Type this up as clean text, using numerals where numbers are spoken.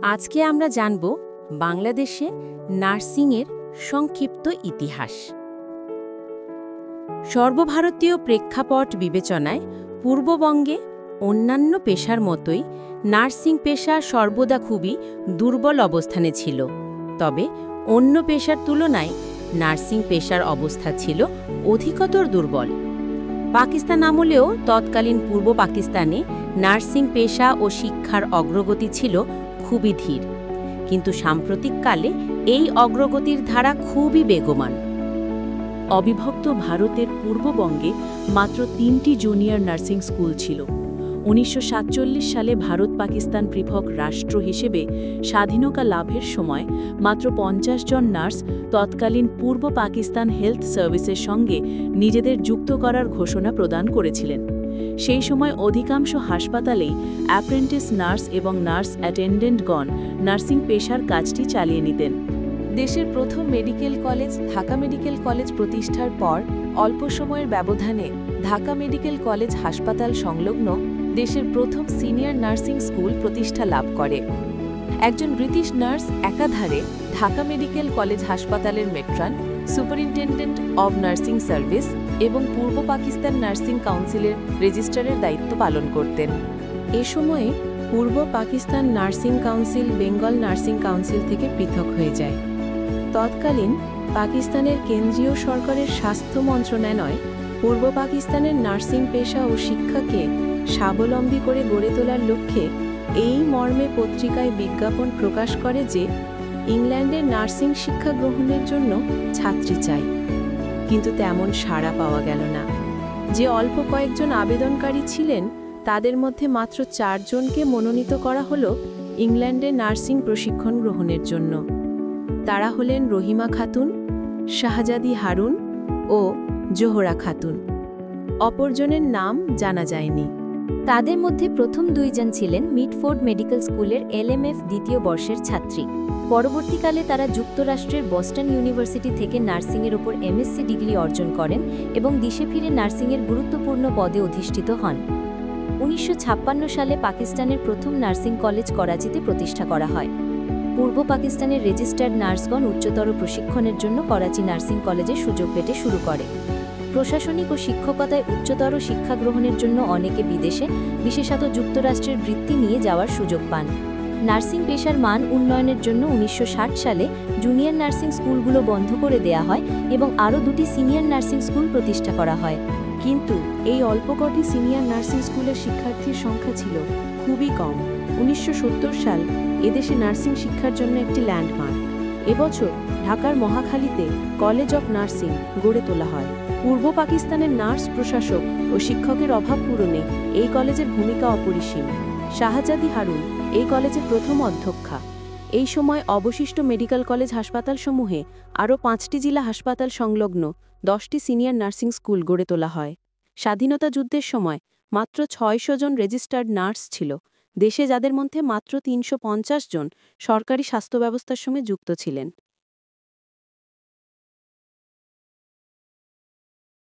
আজকে আমরা জানব বাংলাদেশে নার্সিংয়ের সংক্ষিপ্ত ইতিহাস। সর্বভারতীয় প্রেক্ষাপট বিবেচনায় পূর্ববঙ্গে অন্যান্য পেশার মতোই নার্সিং পেশা সর্বদা খুবই দুর্বল অবস্থানে ছিল। তবে অন্য পেশার তুলনায় নার্সিং পেশার অবস্থা ছিল অধিকতর দুর্বল। পাকিস্তান আমলেও তৎকালীন পূর্ব পাকিস্তানে নার্সিং পেশা ও শিক্ষার অগ্রগতি ছিল খুবই ধীর, কিন্তু সাম্প্রতিককালে এই অগ্রগতির ধারা খুবই বেগবান। অবিভক্ত ভারতের পূর্ববঙ্গে মাত্র ৩টি জুনিয়র নার্সিং স্কুল ছিল। ১৯৪৭ সালে ভারত পাকিস্তান পৃথক রাষ্ট্র হিসেবে স্বাধীনতা লাভের সময় মাত্র ৫০ জন নার্স তৎকালীন পূর্ব পাকিস্তান হেলথ সার্ভিসের সঙ্গে নিজেদের যুক্ত করার ঘোষণা প্রদান করেছিলেন। সেই সময় অধিকাংশ হাসপাতালেই অ্যাপ্রেন্টিস নার্স এবং নার্স অ্যাটেন্ডেন্টগণ নার্সিং পেশার কাজটি চালিয়ে নিতেন। দেশের প্রথম medical college Dhaka medical college প্রতিষ্ঠার পর অল্প সময়ের ব্যবধানে ঢাকা মেডিকেল কলেজ হাসপাতাল সংলগ্ন দেশের প্রথম সিনিয়র নার্সিং স্কুল প্রতিষ্ঠা লাভ করে। একজন ব্রিটিশ নার্স একাধারে ঢাকা মেডিকেল কলেজ হাসপাতালের matron, superintendent of nursing service এবং পূর্ব পাকিস্তান নার্সিং কাউন্সিলের রেজিস্ট্রারের দায়িত্ব পালন করতেন। এ সময়ে পূর্ব Pakistan nursing council Bengal nursing council থেকে পৃথক হয়ে যায়। তৎকালীন পাকিস্তানের কেন্দ্রীয় সরকারের স্বাস্থ্য মন্ত্রণালয় পূর্ব পাকিস্তানের নার্সিং পেশা ও শিক্ষাকে স্বাবলম্বী করে গড়ে তোলার লক্ষ্যে এই মর্মে পত্রিকায় বিজ্ঞাপন প্রকাশ করে যে ইংল্যান্ডের নার্সিং শিক্ষা গ্রহণের জন্য ছাত্রী চাই। কিন্তু তেমন সাড়া পাওয়া গেল না। যে অল্প কয়েকজন আবেদনকারী ছিলেন তাদের মধ্যে মাত্র 4 জনকে মনোনীত করা হলো ইংল্যান্ডে নার্সিং প্রশিক্ষণ গ্রহণের জন্য। তারা হলেন রহিমা খাতুন, শাহজাদি হারুন ও জোহরা খাতুন। অপরজনের নাম জানা যায়নি। তাদের মধ্যে প্রথম 2 জন ছিলেন মিডফোর্ড মেডিকেল স্কুলের LMF দ্বিতীয় বর্ষের ছাত্রী। পরবর্তীকালে তারা যুক্তরাষ্ট্রের বস্টন ইউনিভার্সিটি থেকে নার্সিংয়ের ওপর MSc ডিগ্রি অর্জন করেন এবং দেশে ফিরে নার্সিংয়ের গুরুত্বপূর্ণ পদে অধিষ্ঠিত হন। ১৯৫৬ সালে পাকিস্তানের প্রথম নার্সিং কলেজ করাচিতে প্রতিষ্ঠা করা হয়। পূর্ব পাকিস্তানের রেজিস্টার্ড নার্সগণ উচ্চতর প্রশিক্ষণের জন্য করাচি নার্সিং কলেজে সুযোগ পেতে শুরু করে। প্রশাসনিক ও শিক্ষকতায় উচ্চতর শিক্ষা গ্রহণের জন্য অনেকে বিদেশে, বিশেষত যুক্তরাষ্ট্রের বৃত্তি নিয়ে যাওয়ার সুযোগ পান। নার্সিং পেশার মান উন্নয়নের জন্য ১৯৬০ সালে জুনিয়র নার্সিং স্কুলগুলো বন্ধ করে দেয়া হয় এবং আরও 2টি সিনিয়র নার্সিং স্কুল প্রতিষ্ঠা করা হয়। কিন্তু এই অল্প কটি সিনিয়র নার্সিং স্কুলের শিক্ষার্থীর সংখ্যা ছিল খুবই কম। ১৯৭০ সাল এদেশে নার্সিং শিক্ষার জন্য একটি ল্যান্ডমার্ক। এবছর ঢাকার মহাখালীতে কলেজ অফ নার্সিং গড়ে তোলা হয়। পূর্ব পাকিস্তানের নার্স প্রশাসক ও শিক্ষকের অভাব পূরণে এই কলেজের ভূমিকা অপরিসীম। শাহজাদি হারুন এই কলেজের প্রথম অধ্যক্ষা। এই সময় অবশিষ্ট মেডিকেল কলেজ হাসপাতালসমূহে আরও 5টি জেলা হাসপাতাল সংলগ্ন 10টি সিনিয়র নার্সিং স্কুল গড়ে তোলা হয়। স্বাধীনতা যুদ্ধের সময় মাত্র 600 জন রেজিস্টার্ড নার্স ছিল দেশে, যাদের মধ্যে মাত্র 350 জন সরকারি স্বাস্থ্য ব্যবস্থার সঙ্গে যুক্ত ছিলেন।